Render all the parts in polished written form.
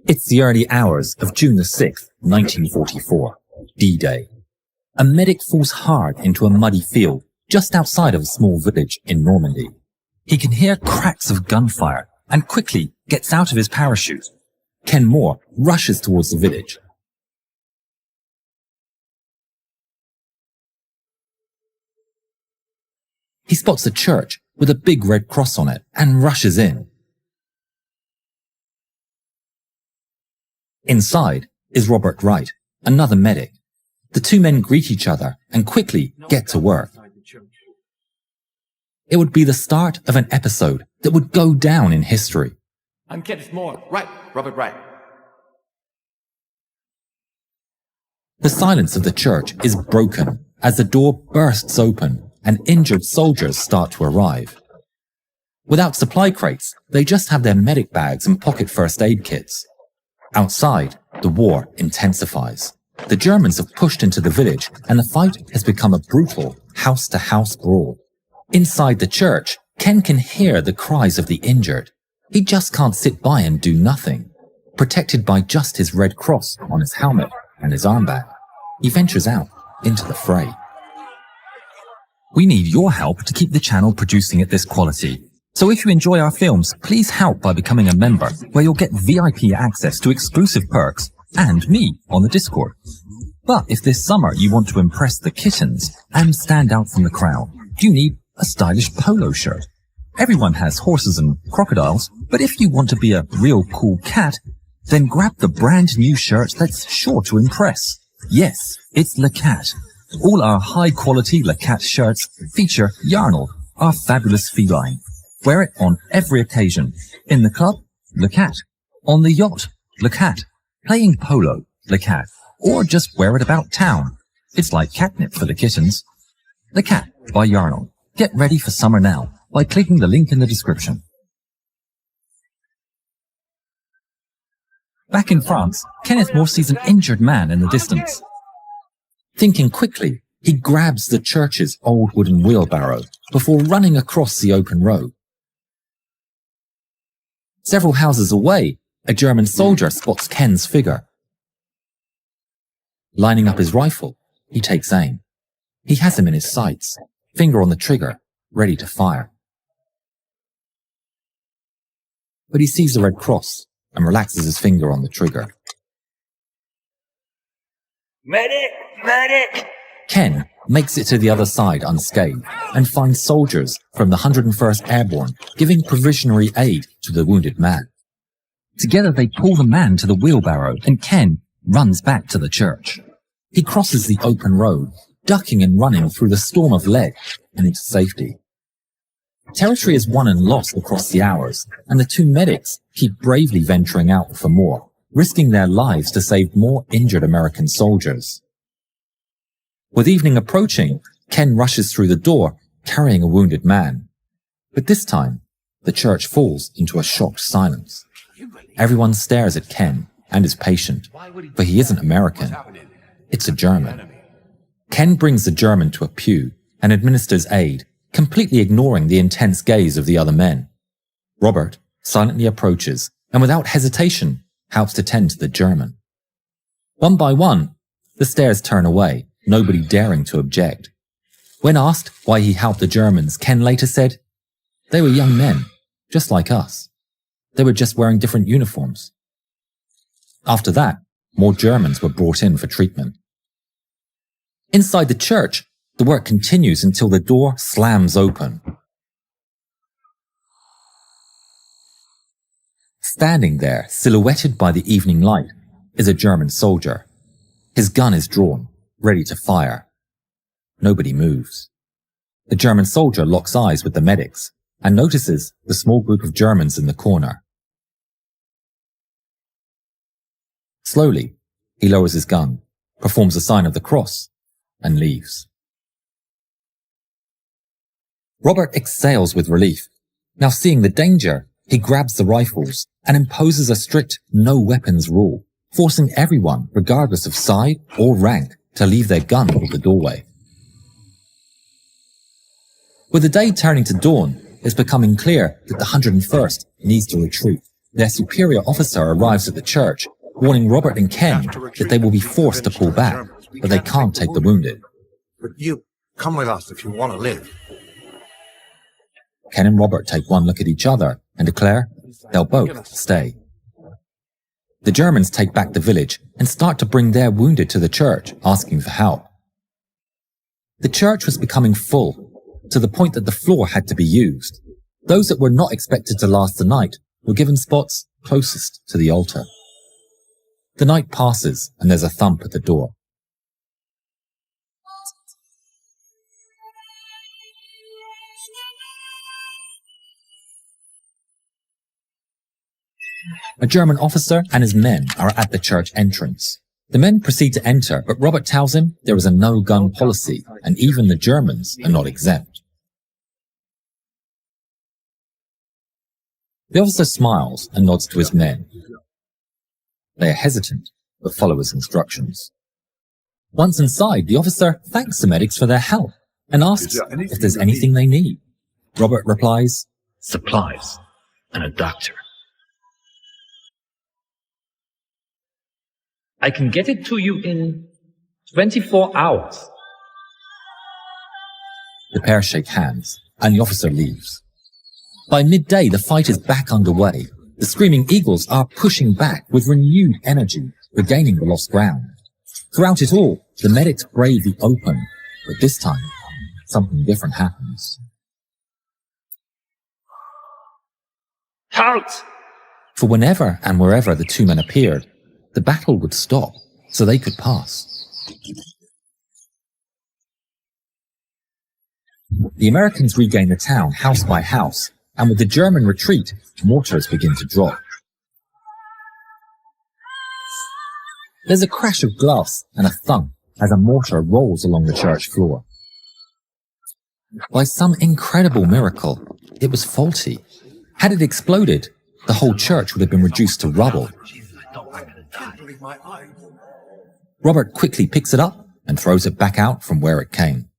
It's the early hours of June the 6th, 1944, D-Day. A medic falls hard into a muddy field just outside of a small village in Normandy. He can hear cracks of gunfire and quickly gets out of his parachute. Ken Moore rushes towards the village. He spots a church with a big red cross on it and rushes in. Inside is Robert Wright, another medic. The two men greet each other and quickly get to work. It would be the start of an episode that would go down in history. I'm Kenneth Moore. Right, Robert Wright. The silence of the church is broken as the door bursts open and injured soldiers start to arrive. Without supply crates, they just have their medic bags and pocket first aid kits. Outside, the war intensifies. The Germans have pushed into the village and the fight has become a brutal house-to-house brawl. Inside the church, Ken can hear the cries of the injured. He just can't sit by and do nothing. Protected by just his red cross on his helmet and his armband, he ventures out into the fray. We need your help to keep the channel producing at this quality. So if you enjoy our films, please help by becoming a member, where you'll get VIP access to exclusive perks and me on the Discord. But if this summer you want to impress the kittens and stand out from the crowd, you need a stylish polo shirt. Everyone has horses and crocodiles, but if you want to be a real cool cat, then grab the brand new shirt that's sure to impress. Yes, it's Le Cat. All our high-quality Le Cat shirts feature Yarnell, our fabulous feline. Wear it on every occasion. In the club, Le Cat. On the yacht, Le Cat. Playing polo, Le Cat. Or just wear it about town. It's like catnip for the kittens. Le Cat by Yarnell. Get ready for summer now by clicking the link in the description. Back in France, Kenneth Moore sees an injured man in the distance. Thinking quickly, he grabs the church's old wooden wheelbarrow before running across the open road. Several houses away, a German soldier spots Ken's figure. Lining up his rifle, he takes aim. He has him in his sights, finger on the trigger, ready to fire. But he sees the red cross and relaxes his finger on the trigger. Medic! Medic! Ken makes it to the other side unscathed and finds soldiers from the 101st Airborne giving provisionary aid to the wounded man. Together they pull the man to the wheelbarrow and Ken runs back to the church. He crosses the open road, ducking and running through the storm of lead and into safety. Territory is won and lost across the hours, and the two medics keep bravely venturing out for more, risking their lives to save more injured American soldiers. With evening approaching, Ken rushes through the door, carrying a wounded man. But this time, the church falls into a shocked silence. Everyone stares at Ken and his patient, for he isn't American. It's a German. Ken brings the German to a pew and administers aid, completely ignoring the intense gaze of the other men. Robert silently approaches and without hesitation helps to tend to the German. One by one, the stares turn away, nobody daring to object. When asked why he helped the Germans, Ken later said, "They were young men, just like us. They were just wearing different uniforms." After that, more Germans were brought in for treatment. Inside the church, the work continues until the door slams open. Standing there, silhouetted by the evening light, is a German soldier. His gun is drawn, ready to fire. Nobody moves. The German soldier locks eyes with the medics and notices the small group of Germans in the corner. Slowly, he lowers his gun, performs a sign of the cross, and leaves. Robert exhales with relief. Now seeing the danger, he grabs the rifles and imposes a strict no-weapons rule, forcing everyone, regardless of side or rank, to leave their gun at the doorway. With the day turning to dawn, it's becoming clear that the 101st needs to retreat. their superior officer arrives at the church, warning Robert and Ken that they will be forced to pull back, but they can't take the wounded. But you, come with us if you want to live. Ken and Robert take one look at each other and declare they'll both stay. The Germans take back the village and start to bring their wounded to the church, asking for help. The church was becoming full, to the point that the floor had to be used. Those that were not expected to last the night were given spots closest to the altar. The night passes and there's a thump at the door. A German officer and his men are at the church entrance. The men proceed to enter, but Robert tells him there is a no-gun policy, and even the Germans are not exempt. The officer smiles and nods to his men. They are hesitant, but follow his instructions. Once inside, the officer thanks the medics for their help and asks if there's anything they need. Robert replies, Supplies and a doctor. I can get it to you in 24 hours. The pair shake hands, and the officer leaves. By midday, the fight is back underway. The Screaming Eagles are pushing back with renewed energy, regaining the lost ground. Throughout it all, the medics brave the open, but this time, something different happens. Halt! For whenever and wherever the two men appeared, the battle would stop, so they could pass. The Americans regain the town house by house, and with the German retreat, mortars begin to drop. There's a crash of glass and a thump as a mortar rolls along the church floor. By some incredible miracle, it was faulty. Had it exploded, the whole church would have been reduced to rubble. Robert quickly picks it up and throws it back out from where it came.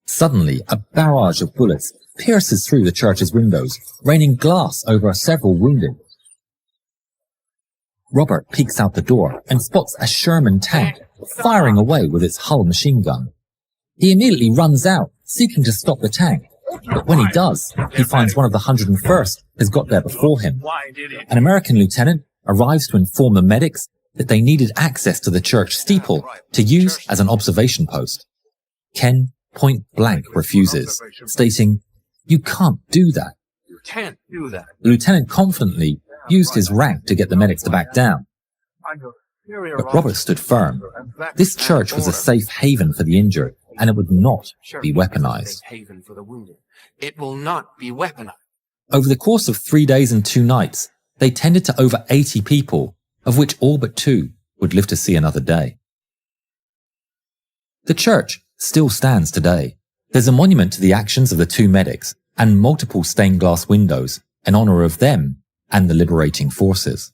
Suddenly, a barrage of bullets pierces through the church's windows, raining glass over several wounded. Robert peeks out the door and spots a Sherman tank firing away with its Hull machine gun. He immediately runs out, seeking to stop the tank. But when he does, he finds one of the 101st has got there before him. An American lieutenant arrives to inform the medics that they needed access to the church steeple to use as an observation post. Ken point blank refuses, stating, "You can't do that." You can't do that. The lieutenant confidently used his rank to get the medics to back down. But Robert stood firm. This church was a safe haven for the injured, and it would not be weaponized. Haven for the wounded. It will not be weaponized. Over the course of 3 days and 2 nights, they tended to over 80 people, of which all but 2 would live to see another day. The church still stands today. There's a monument to the actions of the 2 medics and multiple stained glass windows in honor of them and the liberating forces.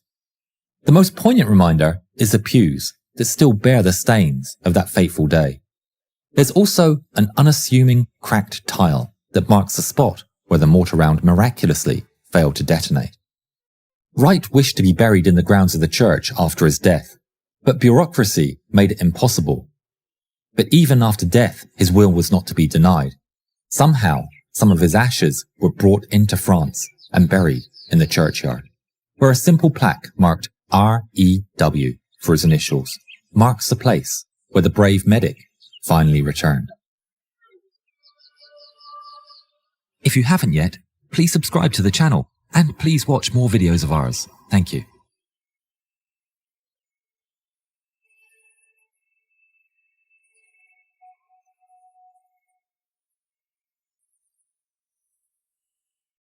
The most poignant reminder is the pews that still bear the stains of that fateful day. There's also an unassuming cracked tile that marks the spot where the mortar round miraculously failed to detonate. Wright wished to be buried in the grounds of the church after his death, but bureaucracy made it impossible. But even after death, his will was not to be denied. Somehow, some of his ashes were brought into France and buried in the churchyard, where a simple plaque marked R.E.W. for his initials marks the place where the brave medic finally returned. If you haven't yet, please subscribe to the channel and please watch more videos of ours. Thank you.